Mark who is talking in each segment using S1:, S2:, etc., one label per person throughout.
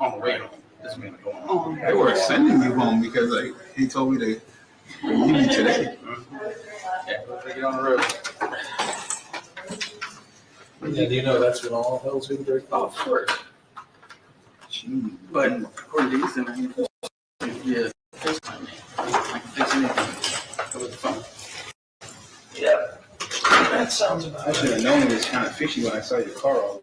S1: on the way home. This man going home.
S2: Oh, they were sending you home because like he told me they leave me today.
S1: Yeah, they get on the road.
S3: Yeah, do you know that's when all hell's gonna break
S1: Oh,
S3: loose?
S1: of course. But according to Ethan, yeah, FaceTime me. I can fix anything over the phone.
S3: Yeah. That sounds about
S2: I should have known it was kind of fishy when I saw your car all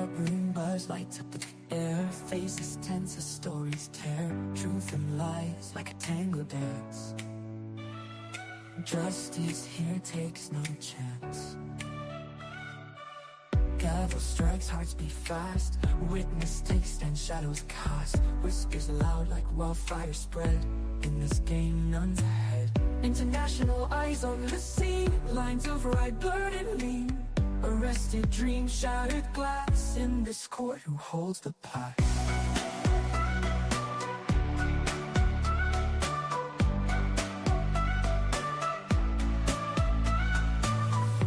S4: Vibrant buzz lights up the air. Faces tense as stories tear. Truth and lies like a tango dance. Justice here takes no chance. Gavel strikes, hearts beat fast. Witness takes stand, shadows cast. Whispers loud like wildfire spread. In this game, none's ahead. International eyes on the scene. Lines of right blurred and lean. Arrested dreams, shattered glass. In this court, who holds the past?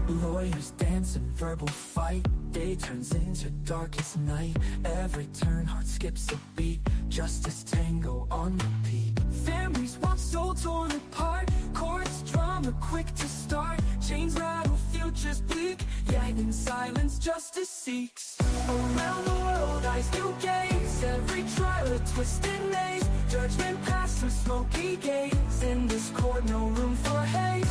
S4: Lawyers dance in verbal fight. Day turns into darkest night. Every turn, heart skips a beat. Justice tango on repeat. Families once so torn apart. Courts drama quick to start. Chains rattle, futures bleak. Yet in silence justice seeks. Around the world eyes do gaze. Every trial a twisted maze. Judgment passed through smoky gaze. In this court no room for haste.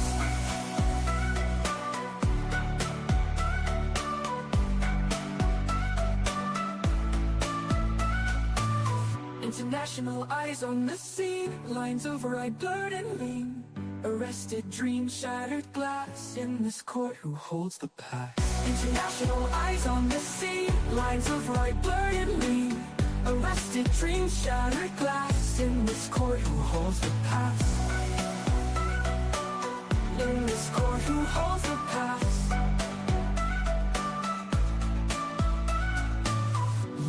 S4: International eyes on the scene. Lines of right blurred and lean. Arrested dreams, shattered glass. In this court, who holds the past? International eyes on the scene. Lines of right blurred and lean. Arrested dreams, shattered glass. In this court, who holds the past? In this court, who holds the past?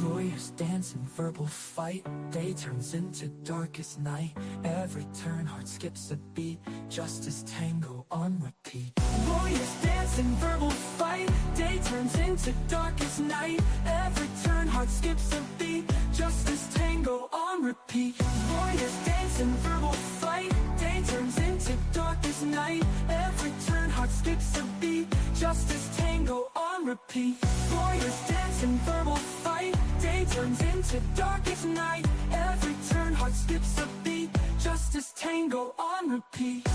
S4: Lawyers dance in verbal fight. Day turns into darkest night. Every turn, heart skips a beat. Justice tango on repeat. Lawyers dance in verbal fight. Day turns into darkest night. Every turn, heart skips a beat. Justice tango on repeat. Lawyers dance in verbal fight. Day turns into darkest night. Every turn, heart skips a beat. Justice tango on repeat. Lawyers dance in verbal fight. Day turns into darkest night. Every turn, heart skips a beat. Justice tango on repeat.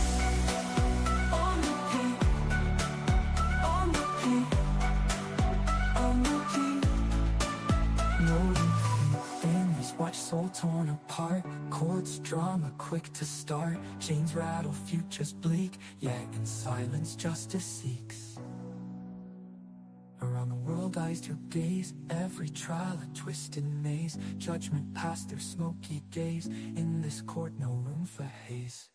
S4: On repeat. On repeat. On repeat. No repeat. Families watch soul torn apart. Courts drama quick to start. Chains rattle, futures bleak. Yet in silence justice seeks. Around the world eyes do gaze. Every trial a twisted maze. Judgment passed through smoky gaze. In this court no room for haze.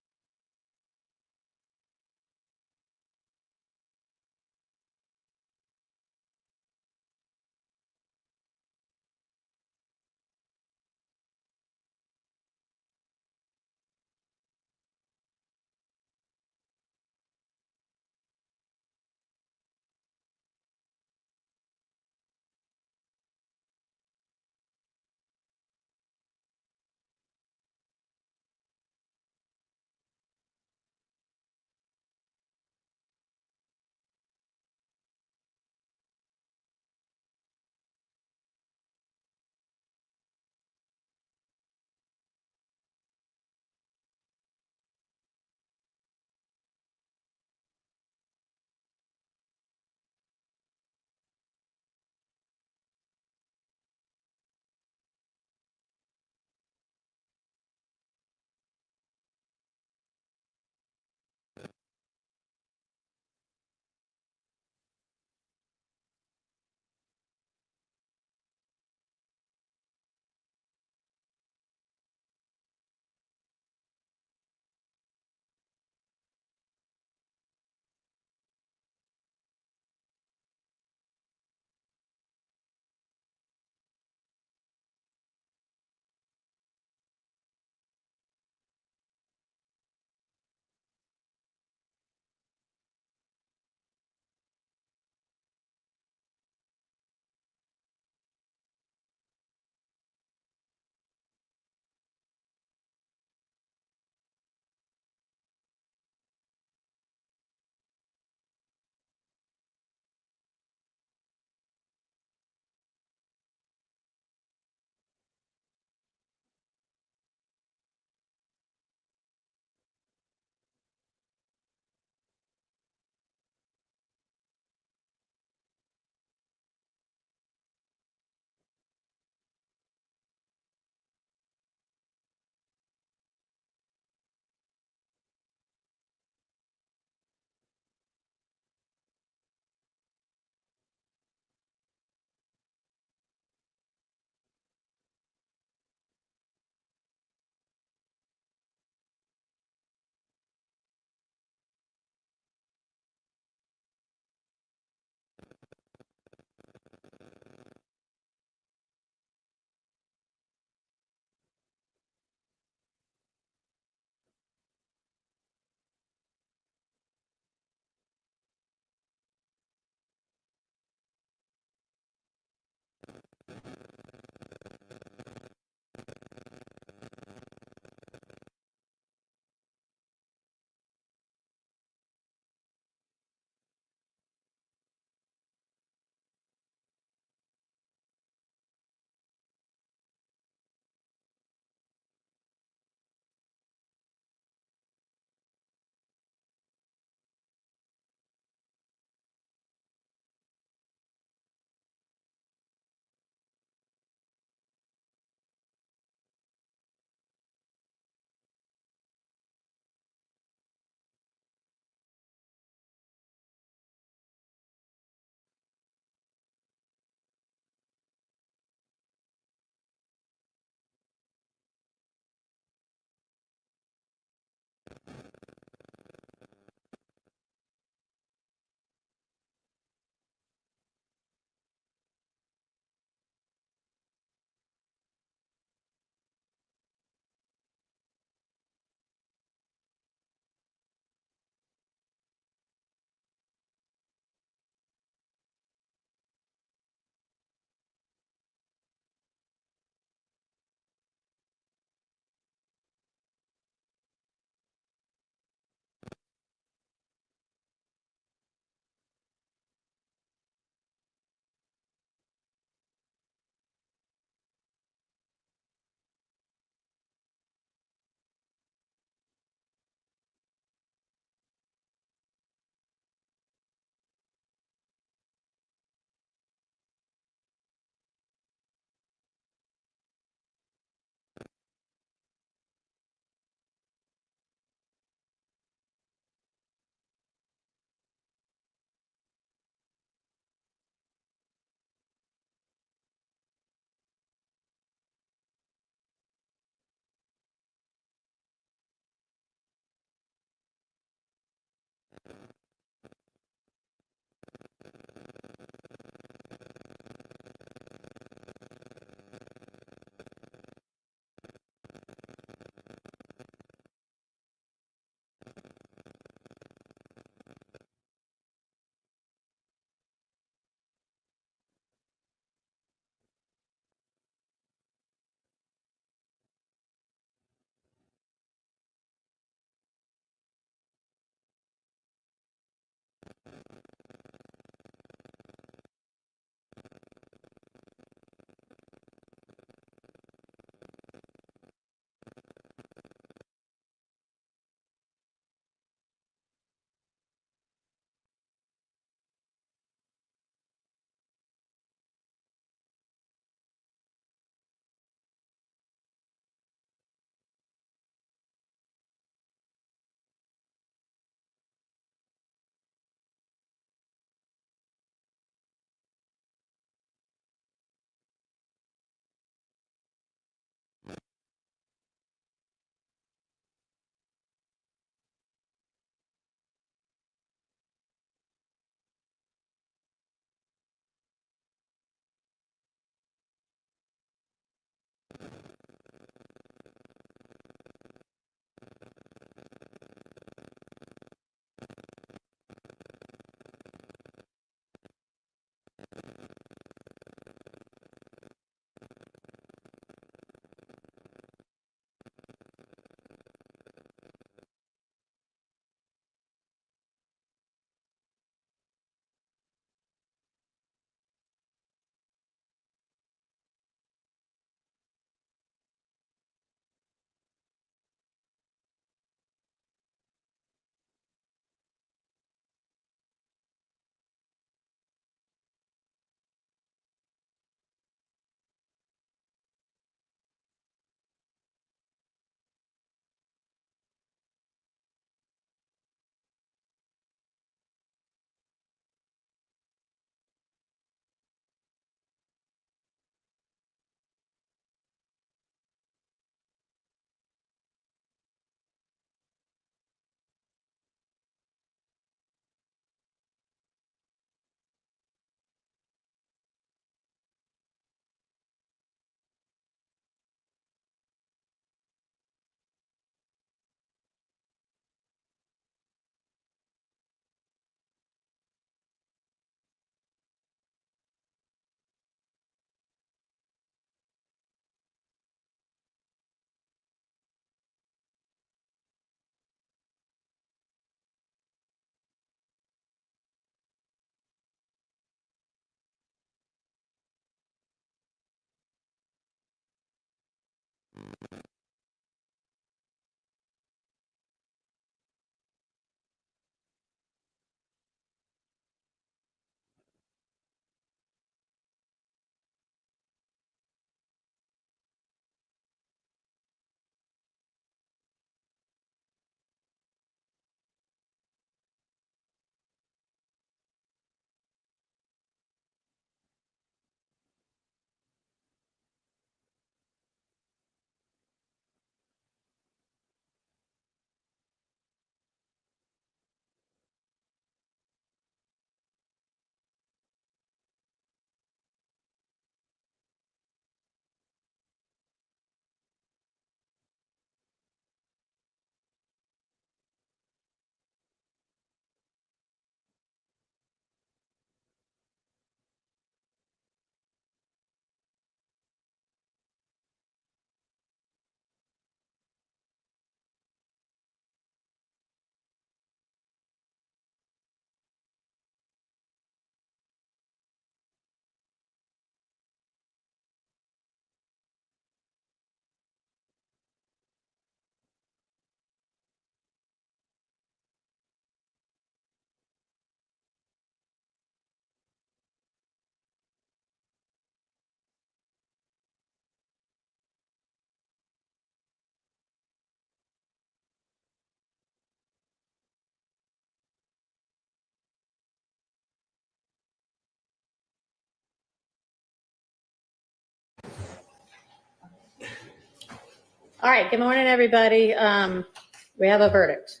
S5: All right, good morning, everybody. We have a verdict.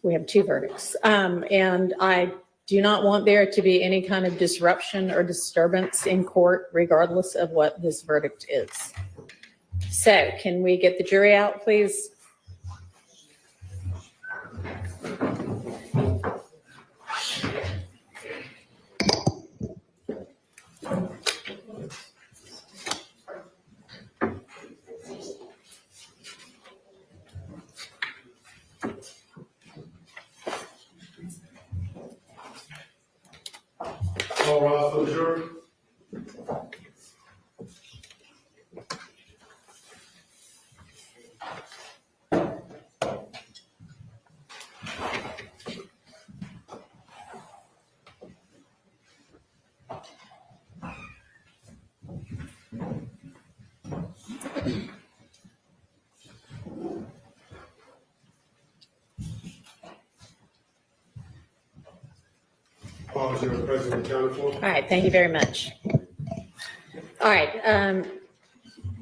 S5: We have two verdicts. And I do not want there to be any kind of disruption or disturbance in court, regardless of what this verdict is. So can we get the jury out, please?
S6: All rise for the jury. Pause your president accounted for.
S5: All right, thank you very much. All right,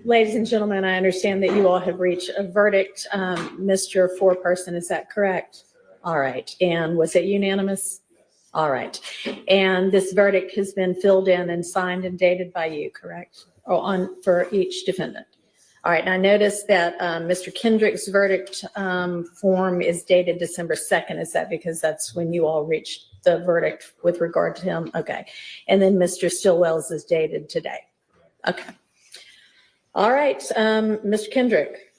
S5: ladies and gentlemen, I understand that you all have reached a verdict. Mr. Foreperson, is that correct? All right, and was it unanimous? All right, and this verdict has been filled in and signed and dated by you, correct? Or on for each defendant. All right, and I noticed that Mr. Kendrick's verdict form is dated December 2nd. Is that because that's when you all reached the verdict with regard to him? Okay, and then Mr. Stillwell's is dated today. Okay. All right, Mr. Kendrick,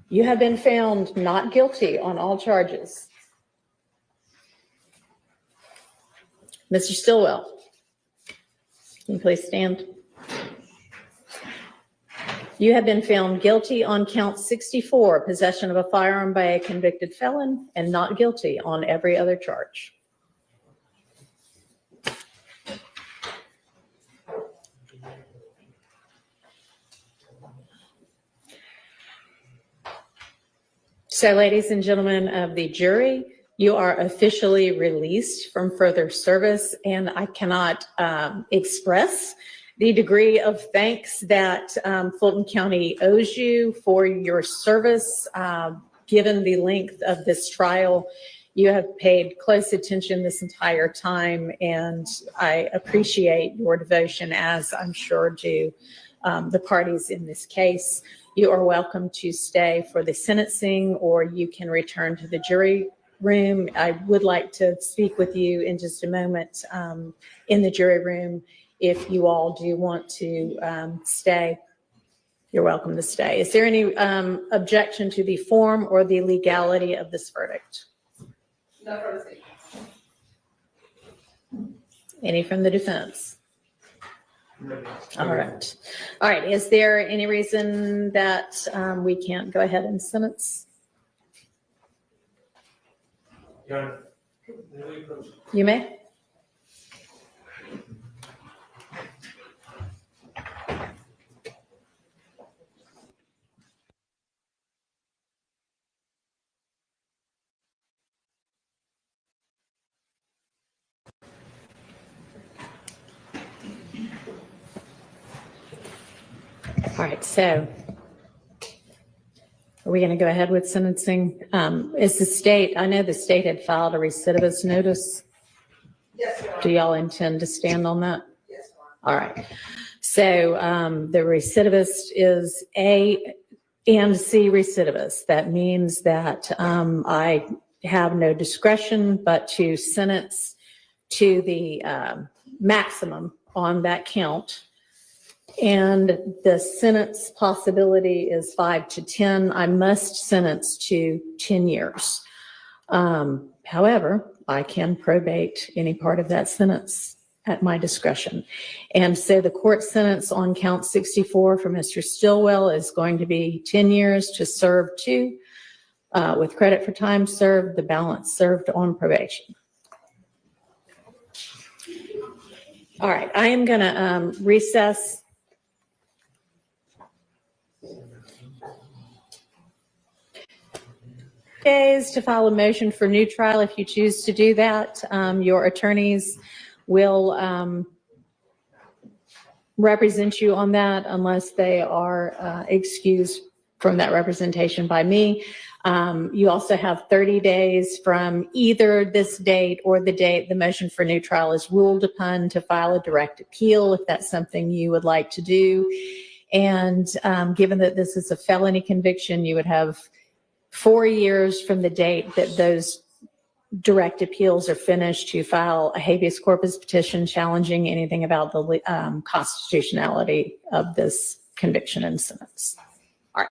S5: you have been found not guilty on all charges. Mr. Stillwell, can you please stand? You have been found guilty on count 64, possession of a firearm by a convicted felon, and not guilty on every other charge. So, ladies and gentlemen of the jury, you are officially released from further service, and I cannot express the degree of thanks that Fulton County owes you for your service. Given the length of this trial, you have paid close attention this entire time, and I appreciate your devotion, as I'm sure do the parties in this case. You are welcome to stay for the sentencing, or you can return to the jury room. I would like to speak with you in just a moment in the jury room. If you all do want to stay, you're welcome to stay. Is there any objection to the form or the legality of this verdict?
S7: No further.
S5: Any from the defense? All right. All right. Is there any reason that we can't go ahead and sentence? You may. All right, so are we going to go ahead with sentencing? Is the state, I know the state had filed a recidivist notice.
S7: Yes, Your Honor.
S5: Do y'all intend to stand on that?
S7: Yes, Your Honor.
S5: All right. So the recidivist is A and C recidivist. That means that I have no discretion but to sentence to the maximum on that count. And the sentence possibility is 5 to 10. I must sentence to 10 years. However, I can probate any part of that sentence at my discretion. And so the court sentence on count 64 for Mr. Stillwell is going to be 10 years to serve 2 with credit for time served, the balance served on probation. All right, I am going to recess. Days to file a motion for new trial if you choose to do that. Your attorneys will represent you on that unless they are excused from that representation by me. You also have 30 days from either this date or the date the motion for new trial is ruled upon to file a direct appeal, if that's something you would like to do. And given that this is a felony conviction, you would have 4 years from the date that those direct appeals are finished to file a habeas corpus petition challenging anything about the constitutionality of this conviction and sentence. All right.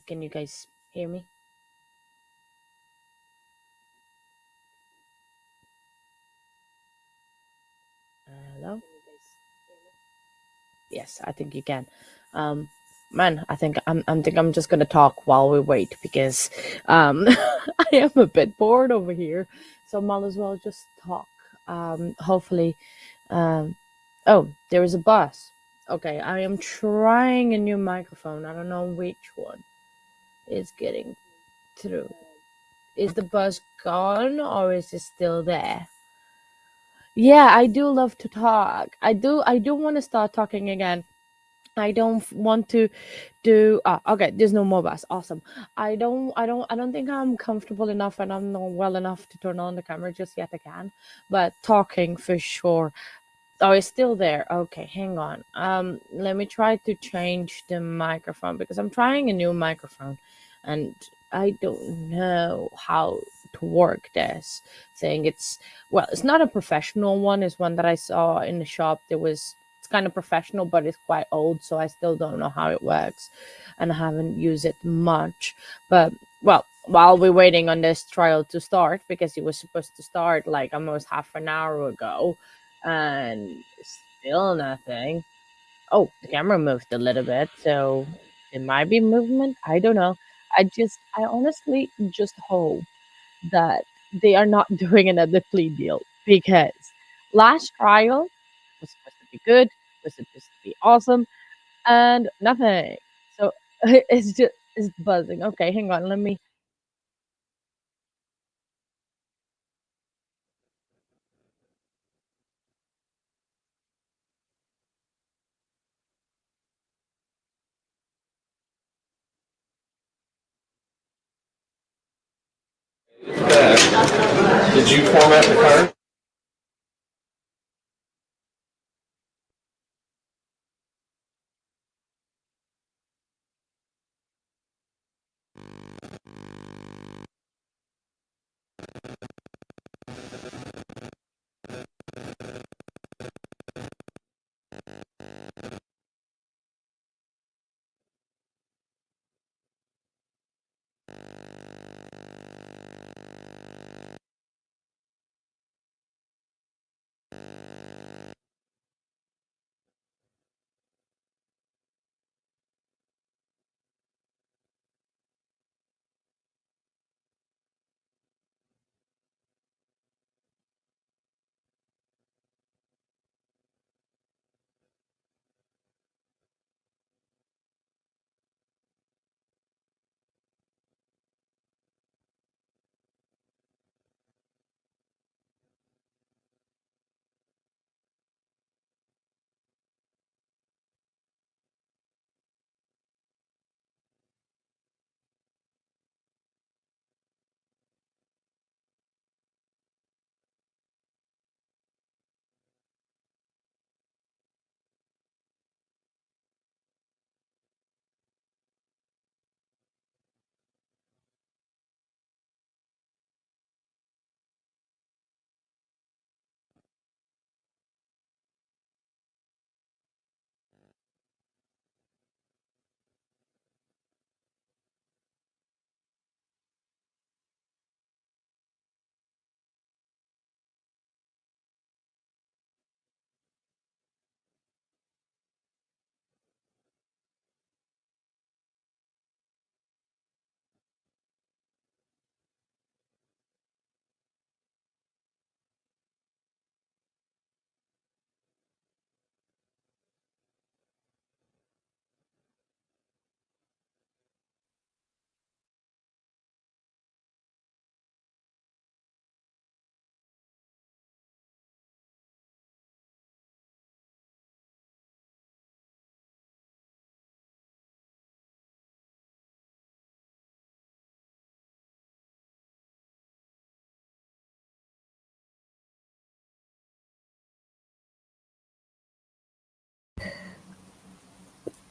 S8: Can you guys hear me? Hello? Yes, I think you can. Um, Man, I think I'm just gonna talk while we wait because I am a bit bored over here, so might as well just talk. Hopefully, um, oh, there is a bus. Okay, I am trying a new microphone. I don't know which one is getting through. Is the bus gone or is it still there? Yeah, I do love to talk. I do want to start talking again. I don't want to do okay, there's no more bus. Awesome. I don't think I'm comfortable enough and I'm not well enough to turn on the camera just yet again. But talking for sure. Oh, it's still there. Okay, hang on. Let me try to change the microphone because I'm trying a new microphone and I don't know how to work this thing. It's not a professional one, it's one that I saw in the shop. It's kind of professional, but it's quite old, so I still don't know how it works and I haven't used it much. But well, while we're waiting on this trial to start, because it was supposed to start like almost half an hour ago, and still nothing. Oh, the camera moved a little bit, so it might be movement. I don't know. I honestly just hope that they are not doing another plea deal because last trial was supposed to be good, was supposed to be awesome, and nothing. So it's buzzing. Okay, hang on. Let me.
S3: Did you format the card?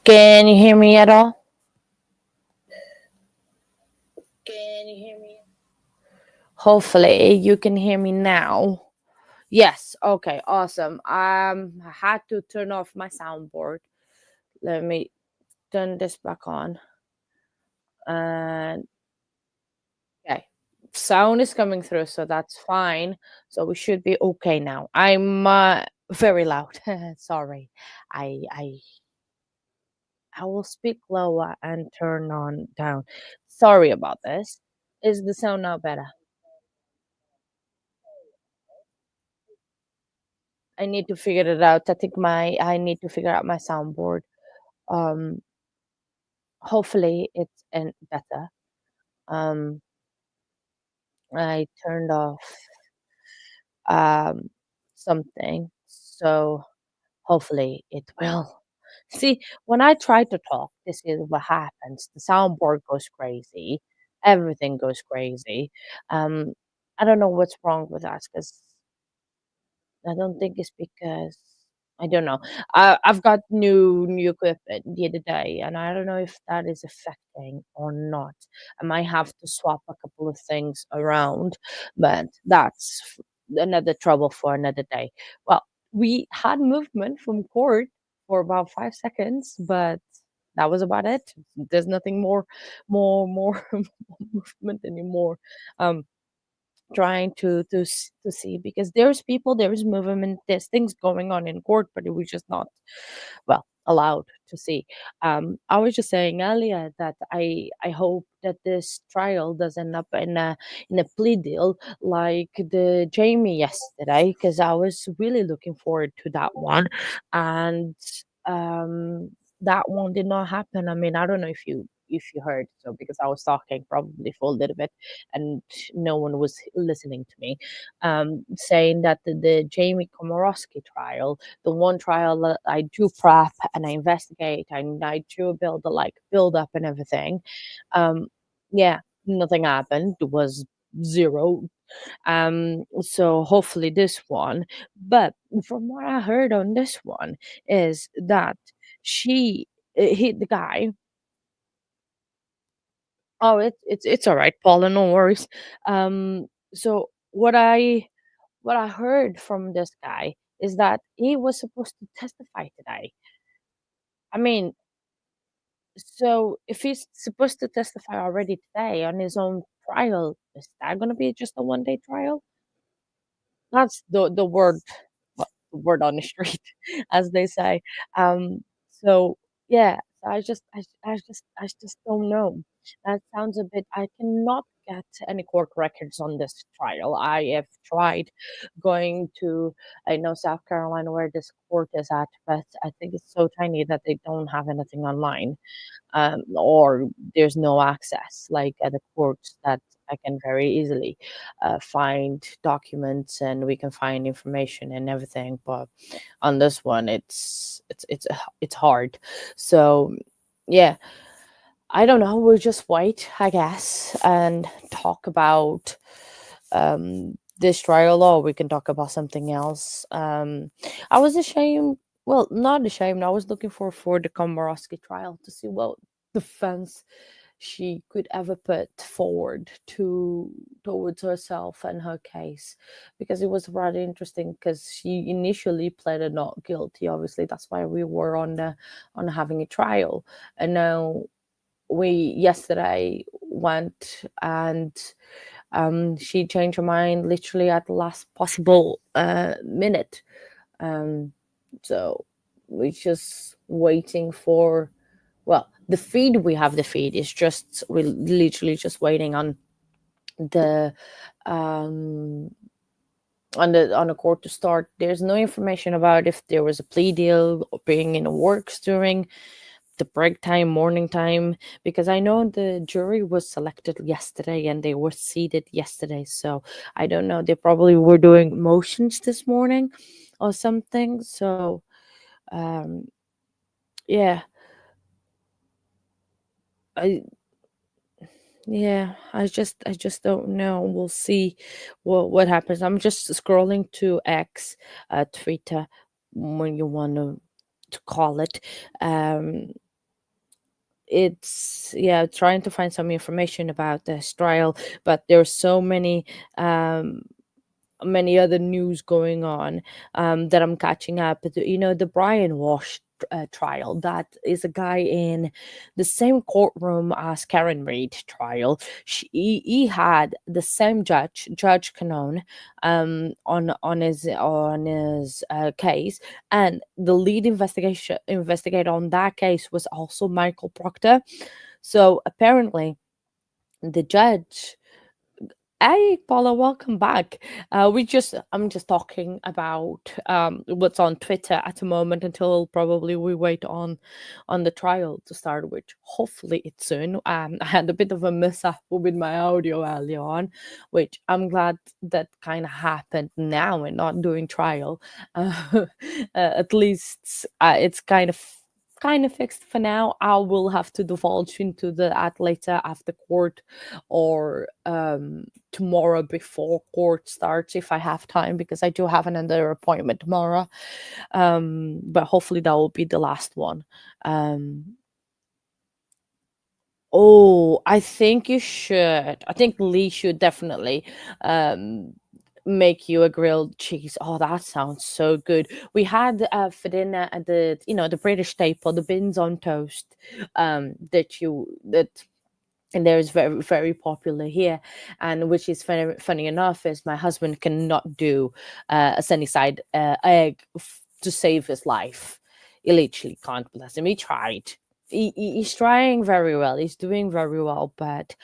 S8: Can you hear me at all? Can you hear me? Hopefully you can hear me now. Yes, okay, awesome. I had to turn off my soundboard. Let me turn this back on. And okay, sound is coming through, so that's fine. So we should be okay now. I'm very loud. Sorry. I I will speak lower and turn on down. Sorry about this. Is the sound now better? I need to figure it out. I need to figure out my soundboard. Um Hopefully it's better. Um I turned off um something. So hopefully it will. See, when I try to talk, this is what happens. The soundboard goes crazy. Everything goes crazy. Um, I don't know what's wrong with us because I don't think it's because I don't know. I've got new equipment the other day, and I don't know if that is affecting or not. I might have to swap a couple of things around, but that's another trouble for another day. Well, we had movement from court for about 5 seconds, but that was about it. There's nothing more movement anymore. Um, trying to see because there's people, there's movement, there's things going on in court, but it was just not well allowed to see. I was just saying earlier that I hope that this trial does end up in a plea deal like the Jamie yesterday, because I was really looking forward to that one. And um that one did not happen. I mean, I don't know if you heard, so because I was talking probably for a little bit and no one was listening to me, saying that the Jamie Komorowski trial, the one trial that I do prep and I investigate and I do build up and everything, um, yeah, nothing happened. It was zero. So hopefully this one, but from what I heard on this one is that she hit the guy. Oh, it's all right, Paula, no worries. So what I heard from this guy is that he was supposed to testify today. I mean, so if he's supposed to testify already today on his own trial, is that going to be just a 1 day trial? That's the word, the word on the street, as they say. So yeah, so I just don't know. That sounds a bit. I cannot get any court records on this trial. I have tried going to, I know South Carolina where this court is at, but I think it's so tiny that they don't have anything online, or there's no access like at the courts that I can very easily find documents and we can find information and everything. But on this one, it's hard. So yeah, I don't know. We'll just wait, I guess, and talk about this trial, or we can talk about something else. I was ashamed. Well, not ashamed. I was looking for the Komorowski trial to see what defense she could ever put forward towards herself and her case, because it was rather interesting because she initially pleaded not guilty. Obviously, that's why we were on having a trial, and now we yesterday went and she changed her mind literally at the last possible minute. So we're just waiting for, well, the feed, we have the feed. It's just, we're literally just waiting the um on the court to start. There's no information about if there was a plea deal or being in the works during the break time, morning time, because I know the jury was selected yesterday and they were seated yesterday. So I don't know. They probably were doing motions this morning or something. So um, yeah, I I just don't know. We'll see what happens. I'm just scrolling to X, Twitter, when you want to call it. Um, it's trying to find some information about this trial, but there's so many other news going on that I'm catching up. The Brian Walsh trial, that is a guy in the same courtroom as Karen Reid trial. He had the same Judge Canone, on his case, and the lead investigator on that case was also Michael Proctor. So apparently, the judge. Hey, Paula, welcome back. I'm just talking about what's on Twitter at the moment until probably we wait on the trial to start, which hopefully it's soon. I had a bit of a mishap with my audio earlier on, which I'm glad that kind of happened now and not doing trial. At least it's kind of fixed for now. I will have to divulge into that later after court, or tomorrow before court starts if I have time, because I do have another appointment tomorrow. But hopefully that will be the last one. Oh, I think you should. I think Lee should definitely make you a grilled cheese. Oh, that sounds so good. We had for dinner at the British staple, the beans on toast, that and there is very, very popular here, and which is funny enough is my husband cannot do a sunny side egg to save his life. He literally can't, bless him. He tried. He's trying very well. He's doing very well, but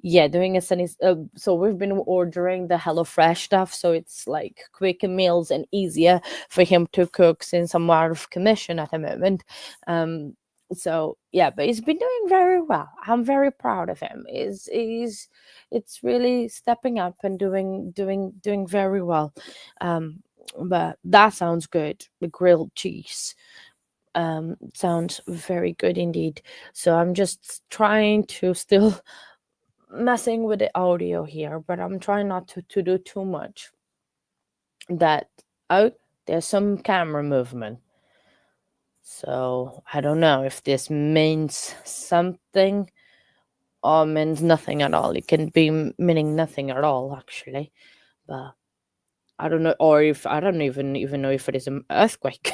S8: yeah, doing a sunny. So we've been ordering the HelloFresh stuff, so it's like quicker meals and easier for him to cook since I'm out of commission at the moment. So yeah, but he's been doing very well. I'm very proud of him. It's really stepping up and doing very well. But that sounds good. The grilled cheese sounds very good indeed. So I'm just trying to still messing with the audio here, but I'm trying not to do too much. There's some camera movement. So I don't know if this means something or means nothing at all. It can be meaning nothing at all, actually. But I don't know, or if I don't even know if it is an earthquake.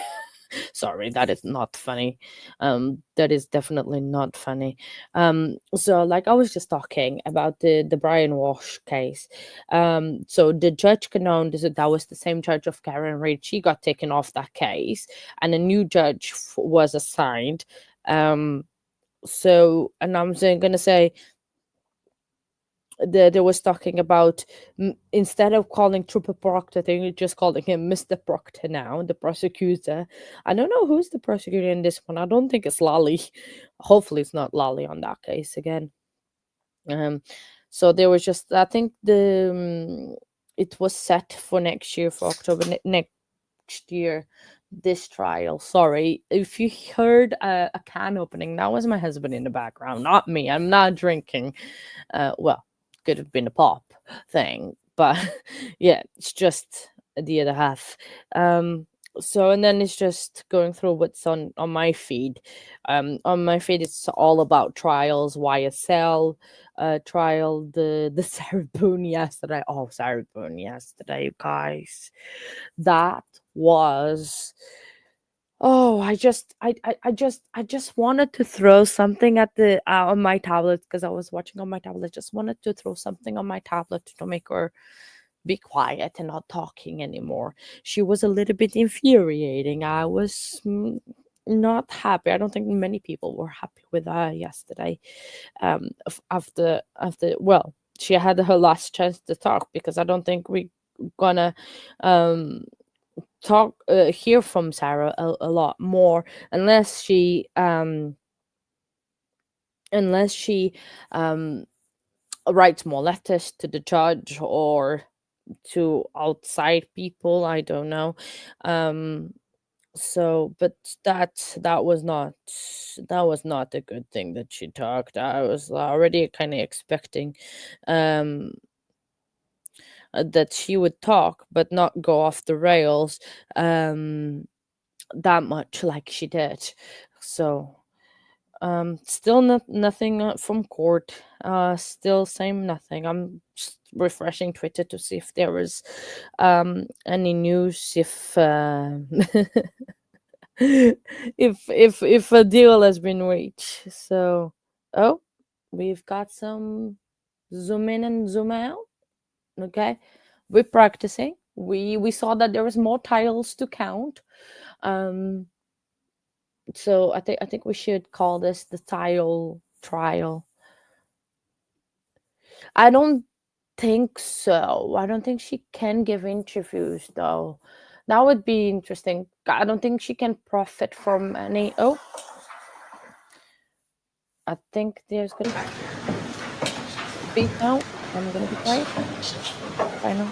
S8: Sorry, that is not funny. That is definitely not funny. So like I was just talking about the Brian Walsh case. So the judge Canone, that was the same judge of Karen Reid. She got taken off that case, and a new judge was assigned. So, and I'm gonna say there was talking about instead of calling Trooper Proctor, they're just calling him Mr. Proctor now, the prosecutor. I don't know who's the prosecutor in this one. I don't think it's Lolly. Hopefully it's not Lolly on that case again. So there was just, I think it was set for next year, for October next year, this trial. Sorry if you heard a can opening, that was my husband in the background, not me. I'm not drinking. Well, could have been a pop thing, but yeah, it's just the other half. So, and then it's just going through what's on my feed. On my feed, it's all about trials, YSL trial, the Sarah Boone yesterday. Oh, Sarah Boone yesterday, you guys. That was. Oh, I just wanted to throw something at the on my tablet, because I was watching on my tablet. Just wanted to throw something on my tablet to make her be quiet and not talking anymore. She was a little bit infuriating. I was not happy. I don't think many people were happy with her yesterday. After well, she had her last chance to talk, because I don't think we gonna hear from Sarah a lot more unless she writes more letters to the judge or to outside people. I don't know. So, but that was not a good thing that she talked. I was already kind of expecting that she would talk but not go off the rails that much like she did. So Still nothing from court. Still same nothing. I'm just refreshing Twitter to see if there was any news, if if a deal has been reached. So, oh, we've got some zoom in and zoom out. Okay, we're practicing. We saw that there was more tiles to count. So I think we should call this the tile trial. I don't think so. I don't think she can give interviews though. That would be interesting. I don't think she can profit from any. Oh, I think there's gonna be now. I'm gonna be quiet. I know.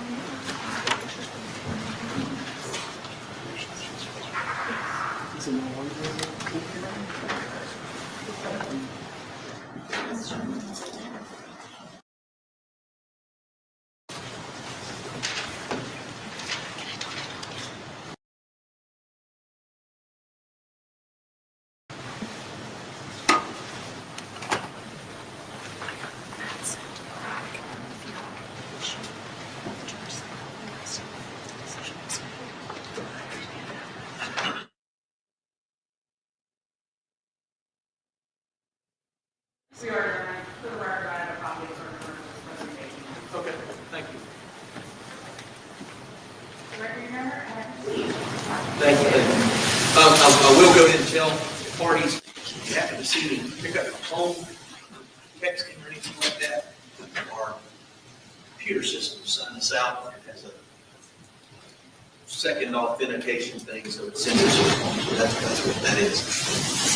S7: We are, for the record, I have a copy of our current presentation.
S3: Okay, thank you.
S7: Director Remember,
S3: Thank you. I will go ahead and tell parties, if you happen to see me pick up a phone, texting or anything like that, our computer system sent us out as a second authentication thing, so it sends us a phone, so that's what that is.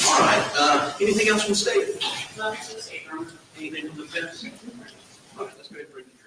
S3: All right, anything else from the state?
S7: nothing to the state room.
S3: Anything from the fence? All right, let's go ahead and bring the tree.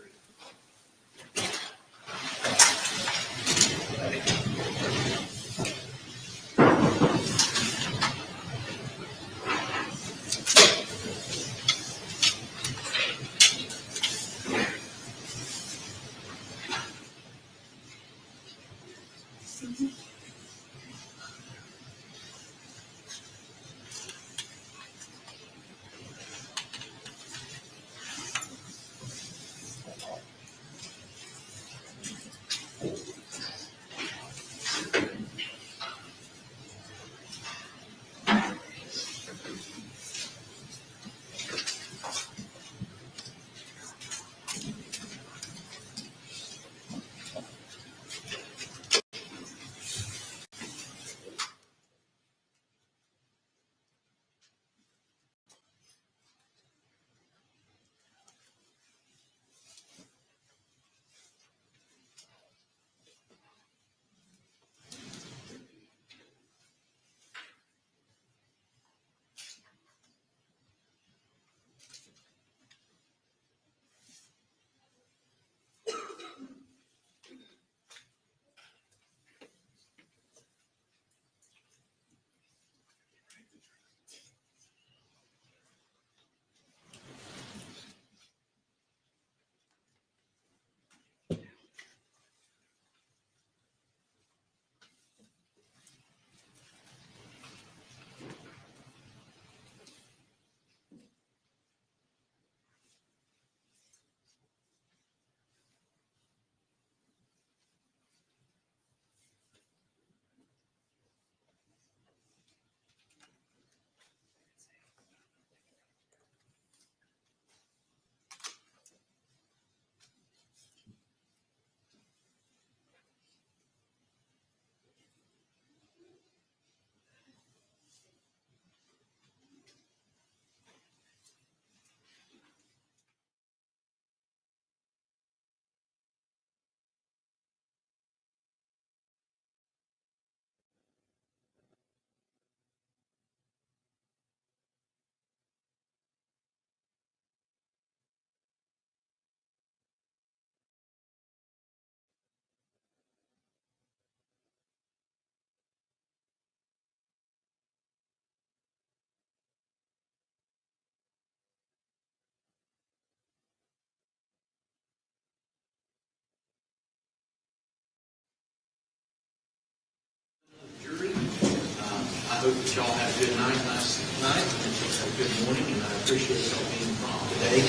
S3: hope that y'all had a good night last night, and that y'all had a good morning, and I appreciate y'all being prompt today,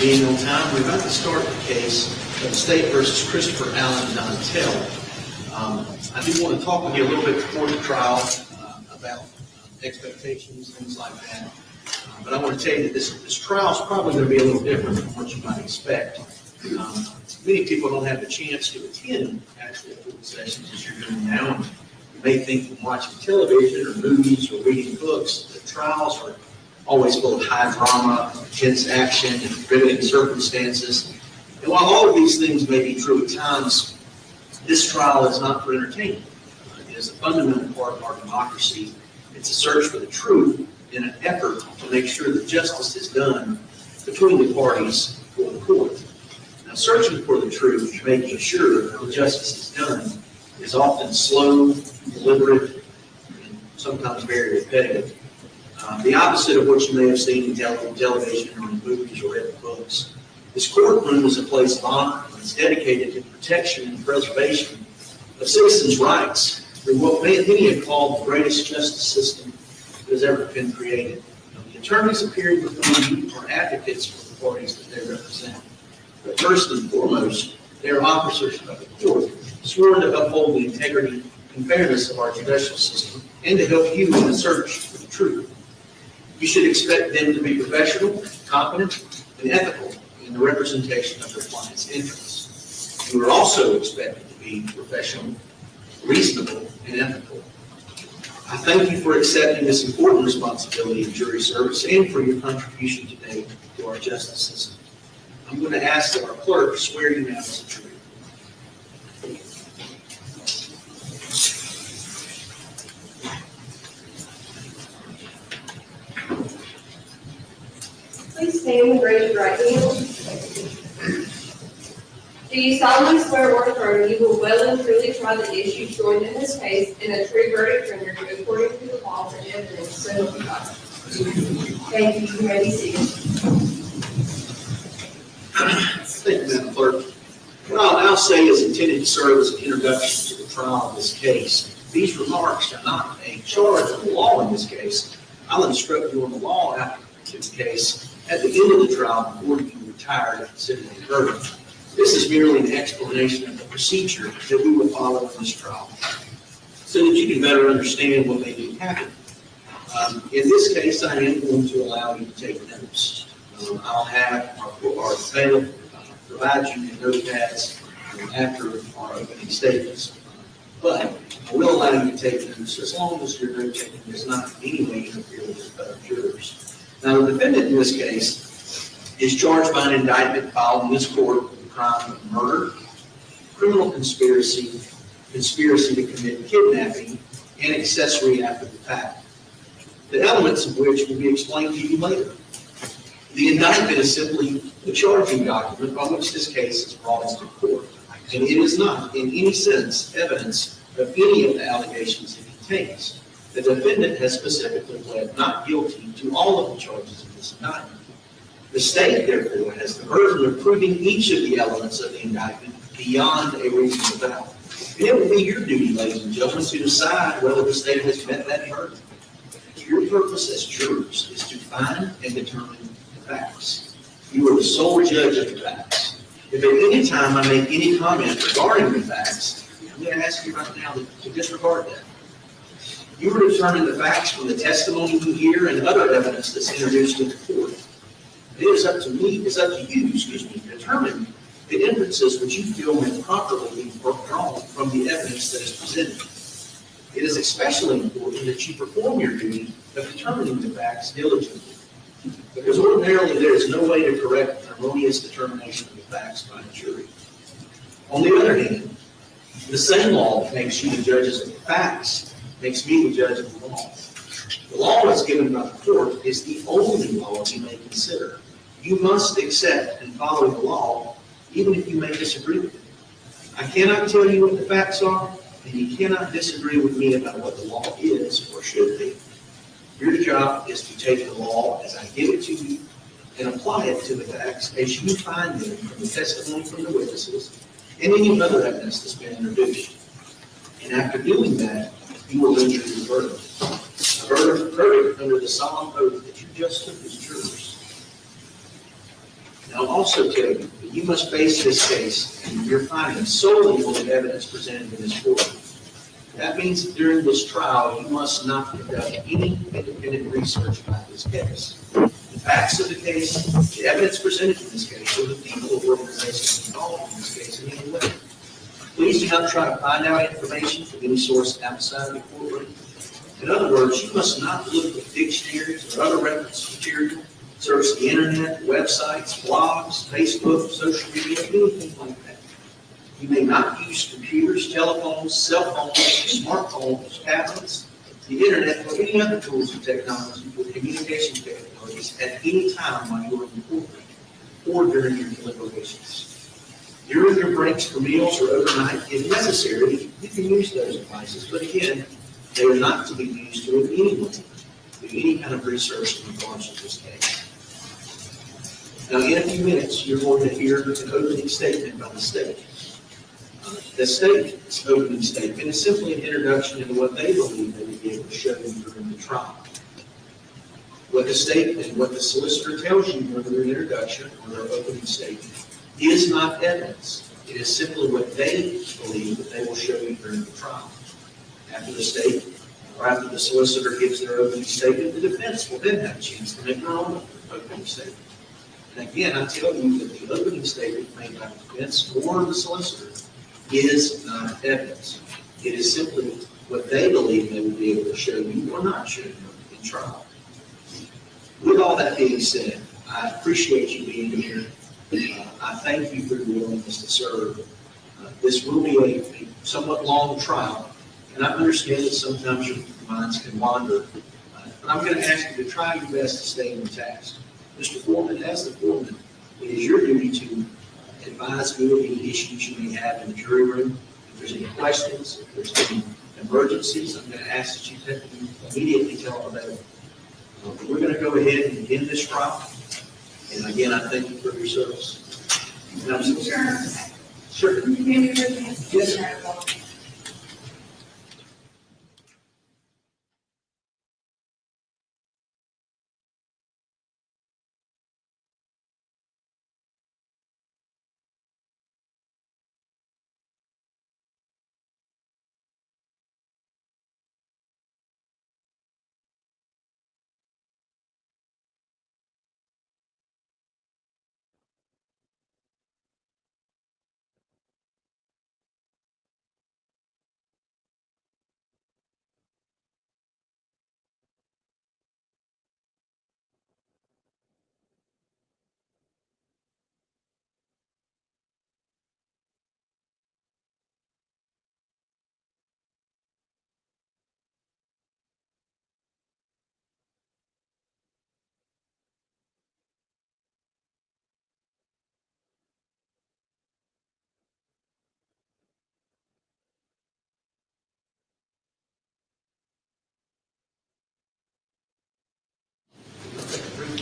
S3: being on time. We're about to start the case of State versus Christopher Allen Dontell. I do want to talk with you a little bit before the trial about expectations, things like that. But I want to tell you that this trial is probably going to be a little different than what you might expect. Many people don't have the chance to attend actual court sessions as you're doing now. And you may think from watching television or movies or reading books that trials are always full of high drama, intense action, and riveting circumstances. And while all of these things may be true at times, this trial is not for entertainment. It is a fundamental part of our democracy. It's a search for the truth in an effort to make sure that justice is done between the parties for the court. Now, searching for the truth, making sure that justice is done, is often slow, deliberate, and sometimes very repetitive. The opposite of what you may have seen in television or in movies or read in books. This courtroom is a place of honor, and it's dedicated to protection and preservation of citizens' rights through what many have called the greatest justice system that has ever been created. The attorneys appearing before you are advocates for the parties that they represent. But first and foremost, they are officers of the court, sworn to uphold the integrity and fairness of our judicial system and to help you in the search for the truth. You should expect them to be professional, competent, and ethical in the representation of their client's interests. You are also expected to be professional, reasonable, and ethical. I thank you for accepting this important responsibility of jury service and for your contribution today to our justice system. I'm going to ask that our clerk swear you now as a jury.
S9: Please stand and raise your right hand. Do you solemnly swear or affirm you will well and truly try the issues joined in this case and a true verdict rendered according to the law and evidence so help you God? Thank you. You may be seated.
S3: Thank you, Madam Clerk. What I'll now say is intended to serve as an introduction to the trial of this case. These remarks are not a charge of the law in this case. I'll instruct you on the law after the case at the end of the trial before you retire and consider the verdict. This is merely an explanation of the procedure that we will follow in this trial so that you can better understand what may be happening. In this case, I am going to allow you to take notes. I'll have our bailiff provide you with notepads after our opening statements. But I will allow you to take notes as long as your note taking does not in any way interfere with other jurors. Now, the defendant in this case is charged by an indictment filed in this court with the crime of murder, criminal conspiracy, conspiracy to commit kidnapping, and accessory after the fact, the elements of which will be explained to you later. The indictment is simply the charging document by which this case is brought into court, and it is not, in any sense, evidence of any of the allegations it contains. The defendant has specifically pled not guilty to all of the charges of this indictment. The state, therefore, has the burden of proving each of the elements of the indictment beyond a reasonable doubt. And it will be your duty, ladies and gentlemen, to decide whether the state has met that burden. Your purpose as jurors is to find and determine the facts. You are the sole judge of the facts. If at any time I make any comment regarding the facts, I'm going to ask you right now to disregard that. You will determine the facts from the testimony you hear and other evidence that's introduced into court. It is up to me, it's up to you, to determine the inferences which you feel may properly be drawn from the evidence that is presented. It is especially important that you perform your duty of determining the facts diligently, because ordinarily there is no way to correct an erroneous determination of the facts by a jury. On the other hand, the same law that makes you the judges of the facts makes me the judge of the law. The law that's given by the court is the only law you may consider. You must accept and follow the law, even if you may disagree with it. I cannot tell you what the facts are, and you cannot disagree with me about what the law is or should be. Your job is to take the law as I give it to you and apply it to the facts as you find them from the testimony from the witnesses and any other evidence that's been introduced. And after doing that, you will render your verdict. verdict under the solemn oath that you just took as jurors. And I'll also tell you that you must base this case and your findings solely on the evidence presented in this court. That means that during this trial, you must not conduct any independent research about this case. The facts of the case, the evidence presented in this case, or the people or organizations involved in this case in any way. Please do not try to find out information from any source outside the courtroom. In other words, you must not look at dictionaries or other reference material, search the internet, websites, blogs, Facebook, social media, anything like that. You may not use computers, telephones, cell phones, smartphones, tablets, the internet, or any other tools of technology or communication technologies at any time while you are in court or during your deliberations. During your breaks for meals or overnight, if necessary, you can use those devices, but again, they are not to be used to in any way do any kind of research in regards to this case. Now, in a few minutes, you're going to hear an opening statement by the state. The state's opening statement is simply an introduction into what they believe they will be able to show you during the trial. What the state and what the solicitor tells you during their introduction or their opening statement is not evidence. It is simply what they believe that they will show you during the trial. After the state or after the solicitor gives their opening statement, the defense will then have a chance to make their own opening statement. And again, I tell you that the opening statement made by the defense or the solicitor is not evidence. It is simply what they believe they will be able to show you or not show you in trial. With all that being said, I appreciate you being here. I thank you for your willingness to serve. This will be a somewhat long trial, and I understand that sometimes your minds can wander. But I'm going to ask you to try your best to stay on task. Mr. Foreman, as the foreman, it is your duty to advise me of any issues you may have in the jury room. If there's any questions, if there's any emergencies, I'm going to ask that you immediately tell them about it. But we're going to go ahead and begin this trial. And again, I thank you for your service. Sure. Yes.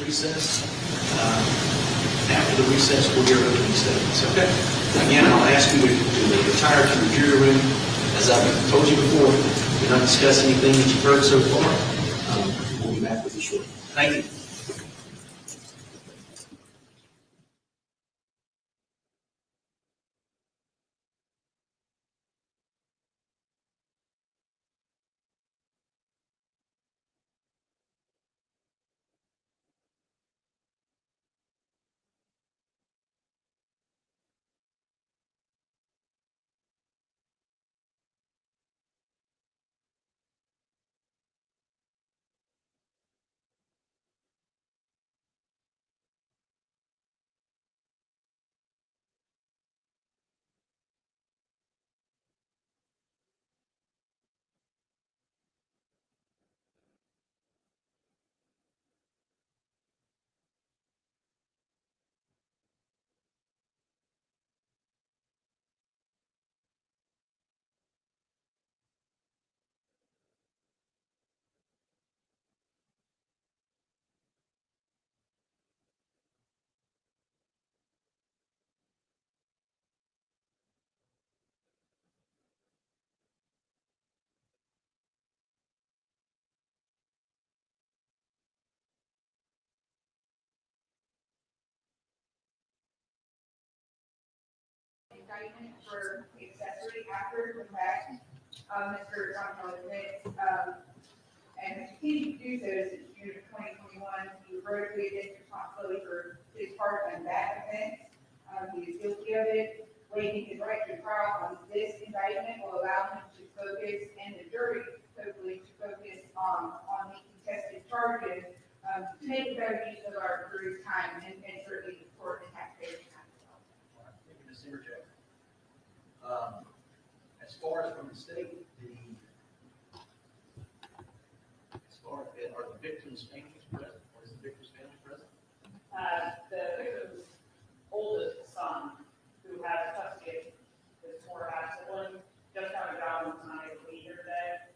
S3: Recess. After the recess, we'll hear opening statements. Okay. Again, I'll ask you to retire to the jury room. As I've told you before, do not discuss anything that you've heard so far. We'll be back with you shortly. Thank you.
S7: indictment for the accessory after the fact. Mr. Dontell admits, and continued to do so since June of 2021. He regrettably admits responsibility for his part in that offense. He is guilty of it. Waiving his right to trial on this indictment will allow him to focus, and the jury hopefully to focus on the contested charges, to make better use of our jury's time and certainly the court and taxpayers' time as well.
S3: All right, thank you, Ms. Jackson. As far as from the state, are the victims' families present, or is the victim's family present?
S7: The victim's oldest son, who has custody of his four siblings, just got a job and was not able to be here today.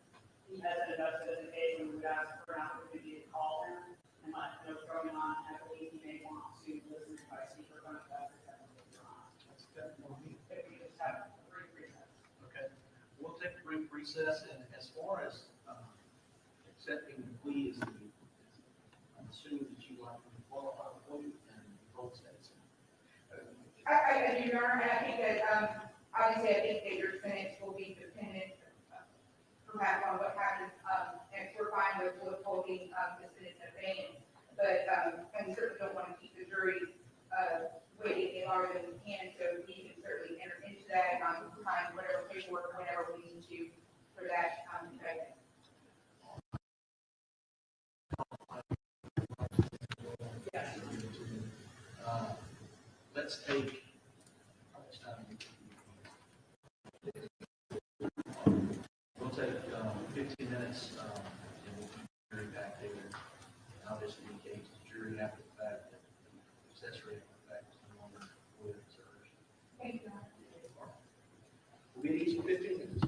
S7: He has an invested in the case and would ask for an opportunity to call him and let him know what's going on. I believe he may want to listen to my speakerphone if that's later on.
S3: That's definitely.
S7: If we just have a brief recess.
S3: Okay, we'll take a brief recess, and as far as accepting the plea, I'm assuming that you want to qualify for you and both states.
S7: I do, Your Honor, and I think that, obviously, I think that your sentence will be dependent, perhaps on what happens, and we're fine with withholding, the sentence in abeyance. But, and we certainly don't want to keep the jury, waiting any longer than we can, so we can certainly enter into that, time, whatever paperwork, whenever we need to, for that, indictment. Yes.
S3: Let's take, how much time? We'll take 15 minutes, and we'll keep the jury back there. And obviously, engage the jury after the fact that the accessory after the fact is no longer with observers.
S7: Thank you.
S3: We'll be at each for 15 minutes.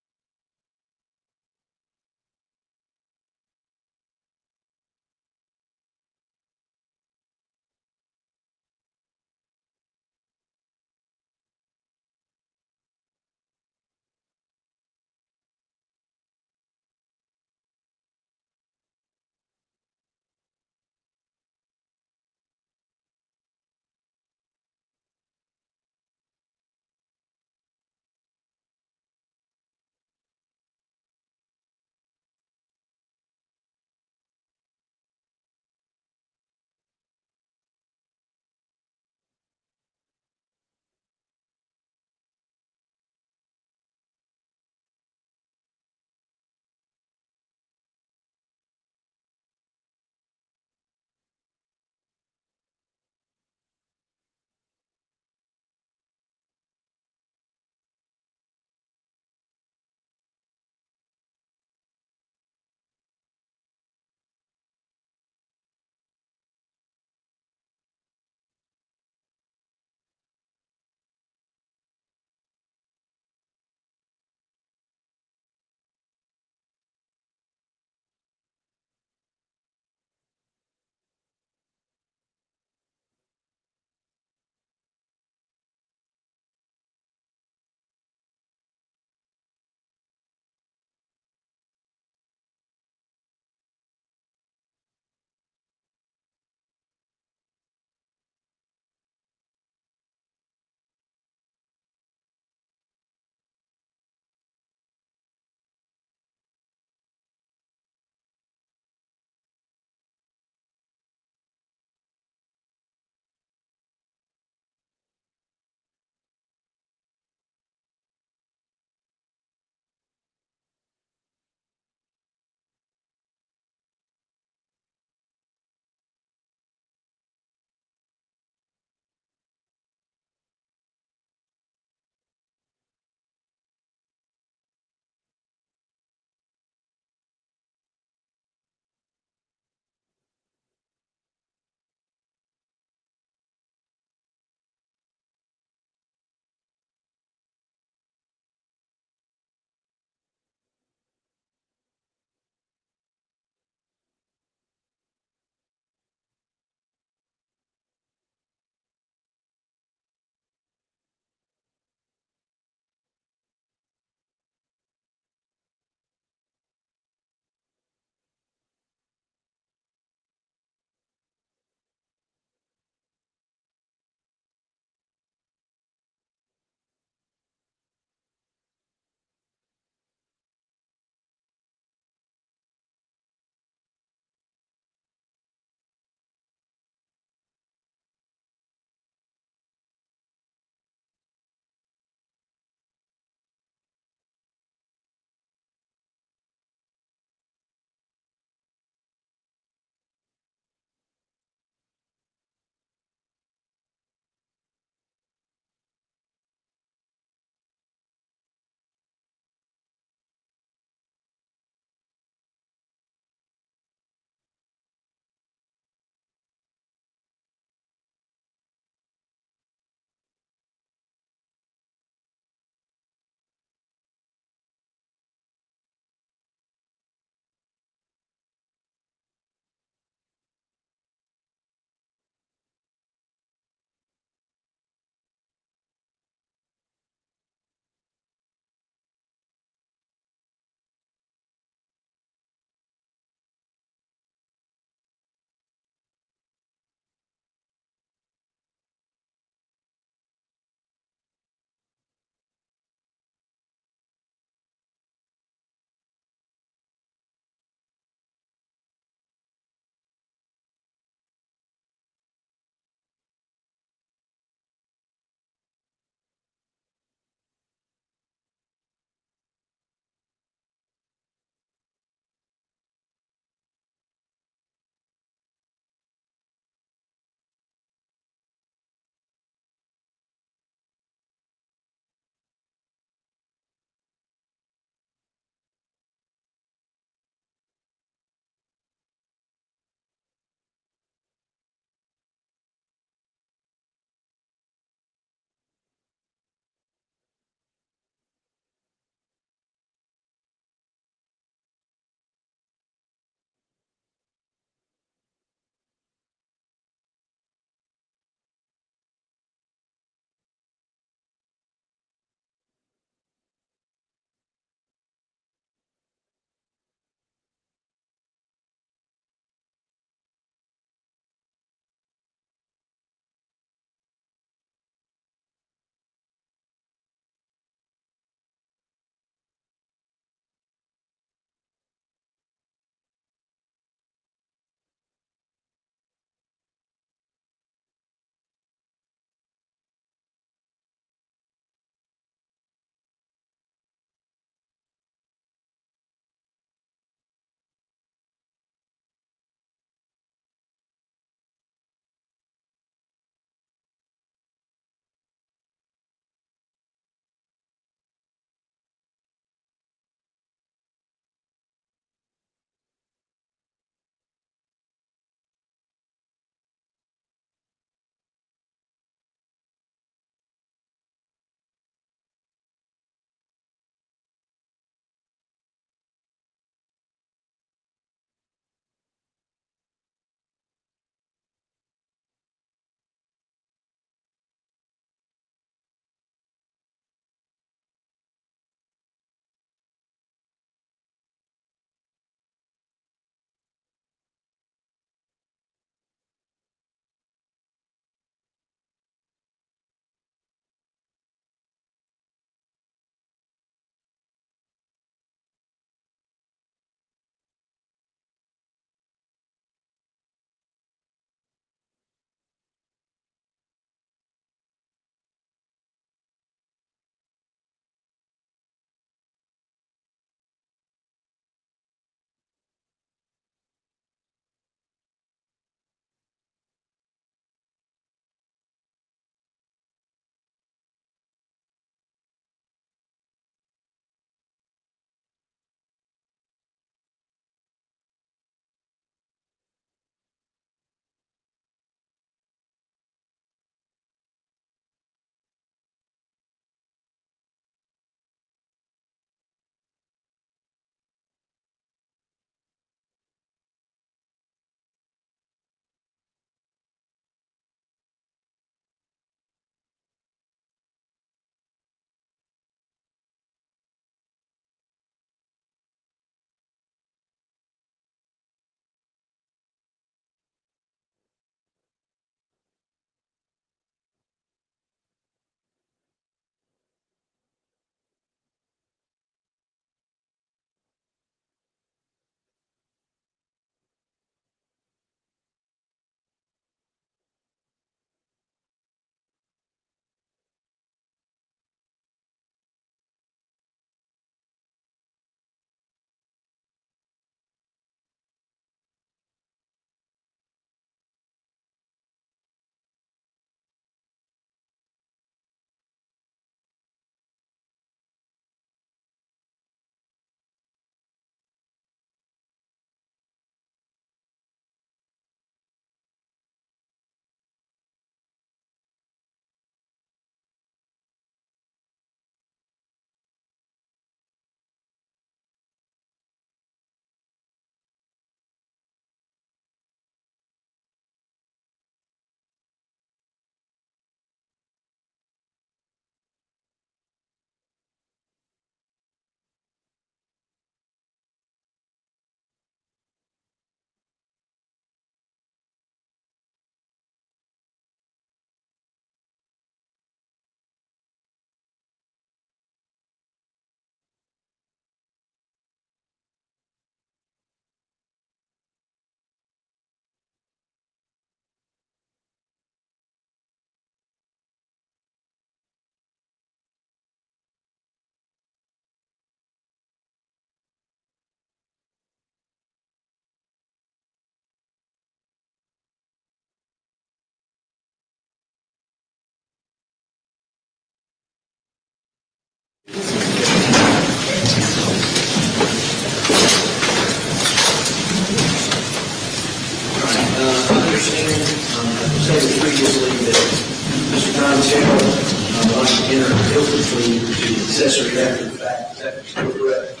S3: enter a guilty plea to accessory after the fact. Is that still correct?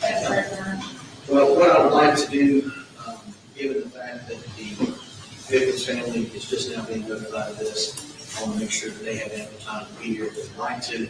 S7: That's correct, Your Honor.
S3: Well, what I would like to do, given the fact that the victim's family is just now being notified of this, I want to make sure that they have ample time to be here if they'd like to.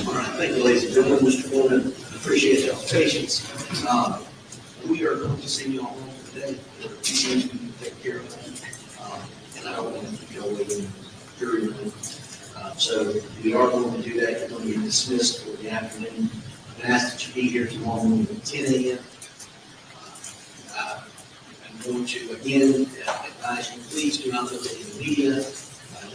S3: All right, thank you, ladies and gentlemen. Mr. Foreman, appreciate your patience. We are going to send you all home today. You can take care of that. And I don't want to keep you all waiting in the jury room. So we are going to do that. You're going to be dismissed for the afternoon. I'm going to ask that you be here tomorrow morning at 10 a.m. I'm going to, again, advise you, please do not look at any media,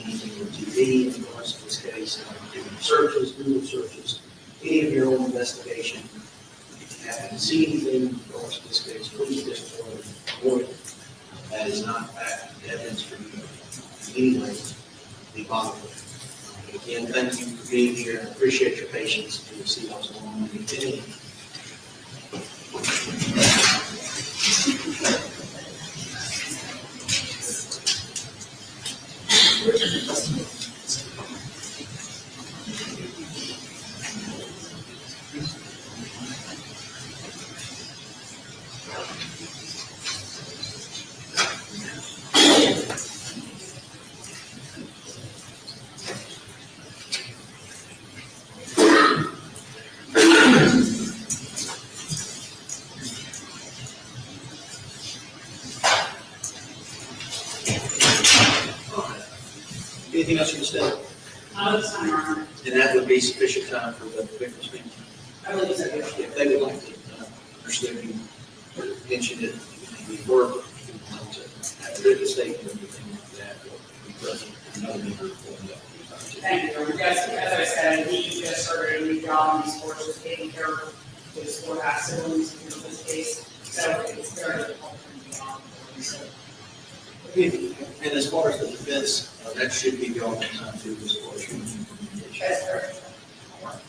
S3: anything on TV in regards to this case, doing searches, Google searches, any of your own investigation. If you happen to see anything in regards to this case, please just avoid it. That is not evidence for you in any way to be bothered with. Again, thank you for being here. I appreciate your patience. We'll see what's going on in the day. Anything else you can say?
S10: That's fine, Your Honor.
S3: And that would be sufficient time for the victim's family.
S10: I believe so, yes.
S3: If they would like to, understand you mentioned it, maybe work, if you want to have a written statement or anything like that, or be present, another member of the.
S10: Thank you, Your Honor. Yes, as I said, he just started a new job in sports, just taking care of his courthouse siblings in this case. So it's very difficult for him to be on. So,
S3: And as far as the defense, that should be the only time to as far as human communication.
S10: that's correct.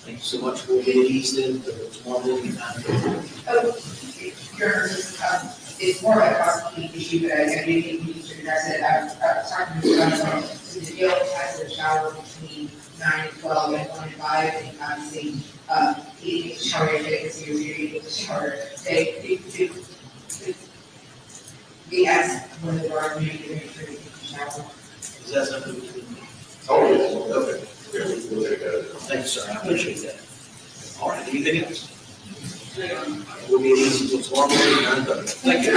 S3: Thank you so much for being eased in tomorrow morning.
S7: Oh, Your Honor, it's more of a housekeeping issue, but I do think we need to address it. I was talking to the jail has a shower between 9 and 12 and 1 and 5, and obviously, he needs to shower every day because he was able to shower. We asked one of the guards maybe to make sure he can shower.
S3: Is that something? we can-
S6: Oh, yes.
S3: Okay.
S6: We'll take that.
S3: Thank you, sir. I appreciate that. All right, anything else? We'll be easy till tomorrow morning, 9:30. Thank you.